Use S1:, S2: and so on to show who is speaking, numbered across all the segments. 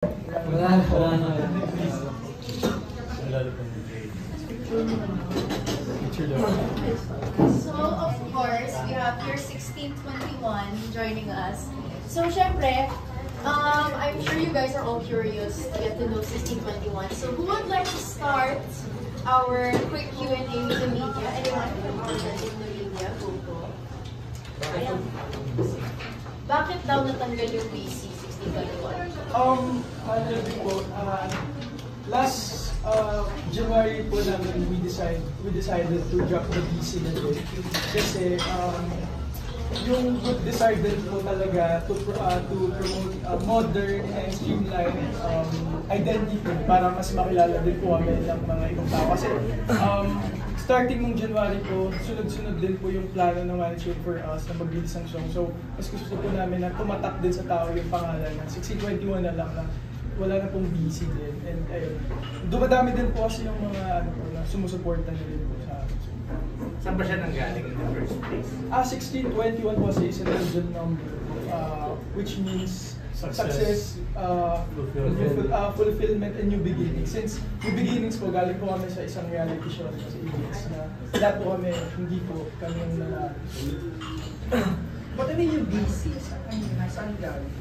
S1: Wala na.
S2: So, of course, we have your 1621 joining us. So, syempre, I'm sure you guys are all curious to get to know 1621. So, who would like to start our quick Q&A with the media? Anyone representing the media? Go. Ayan. Bakit daw natanggal yung BC 1621?
S3: Last January po namin we decided to drop the BC na din. Kasi yung group decided po talaga to promote modern and streamlined identity para mas makilala din po kami ng mga ibang tao. Kasi starting nung January po, sunod-sunod din po yung plano ng management for us na mag-release ng song. So, mas gusto po namin na tumatak din sa tao yung pangalan ng 1621 na lang na wala na pong BC din. And ayun, dumadami din po kasi yung mga na sumusuporta na din po sa akin.
S1: Saan ba siya nanggaling in the first place?
S3: 1621 po is an angel number, which means success, fulfillment, and new beginnings. Since new beginnings po, galing po kami sa isang reality show sa ABS na lahat po kami, hindi po kami yung nanalo.
S4: But ano yung BC? Saan galing?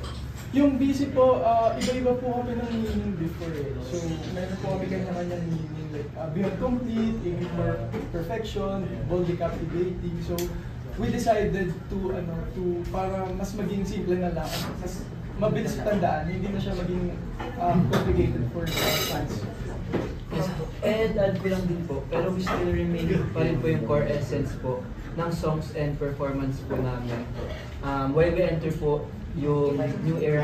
S3: Yung BC po, iba-iba po kami ng meaning before eh. So, meron po kami kanya-kanyang meaning like beyond complete, aiming for perfection, boldly captivating. So, we decided to para mas maging simple na lang, mas mabilis tandaan, hindi na siya maging complicated for fans.
S5: And add ko lang din po, pero we still remain pa rin po yung core essence po ng songs and performance po namin. While we enter po yung new era,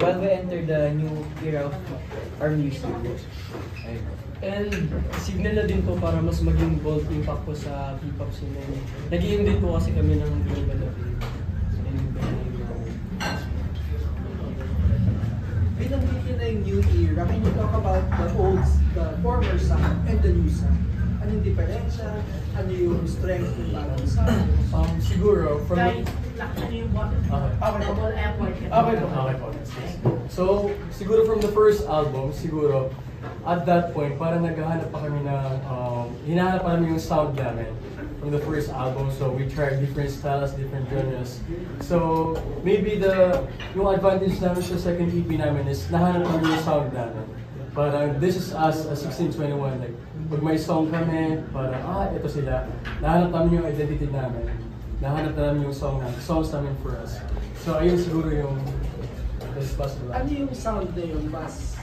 S5: while we enter the new era of our music.
S6: And signal na din po para mas maging bold impact po sa P-pop scene. Nag-i-aim din po kasi kami ng global appeal.
S4: Binanggit yun na yung new era. Can you talk about the former sound and the new sound? Anong diferensya? Ano yung strength ng bagong sound?
S6: Siguro, from
S7: Okay po. So, siguro from the first album, siguro, at that point, parang naghahanap pa kami ng, hinahanap pa namin yung sound namin from the first album. So, we tried different styles, different genres. So, maybe yung advantage namin sa second EP namin is nahanap namin yung sound namin. Parang, this is us, 1621, like, pag may song kami, parang, ito sila. Nahanap namin yung identity namin. Nahanap namin yung songs namin for us. So, ayun siguro yung best possible.
S4: Ano yung sound na yun? Mas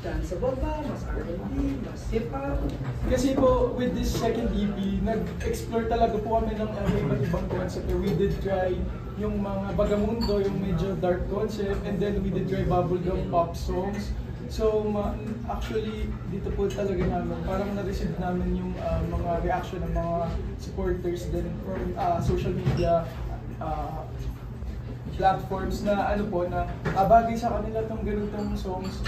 S4: danceable ba? Mas R&B? Mas hip-hop?
S3: Kasi po, with this second EP, nag-explore talaga po kami ng iba't ibang concept. We did try yung mga bagamundo, yung medyo dark concept, and then we did try bubblegum pop songs. So, actually, dito po talaga namin, parang na-receive namin yung mga reaction ng mga supporters din from social media platforms na na bagay sa kanila tong ganitong songs.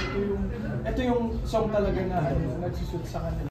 S3: Ito yung song talaga na nagsusuot sa kanila.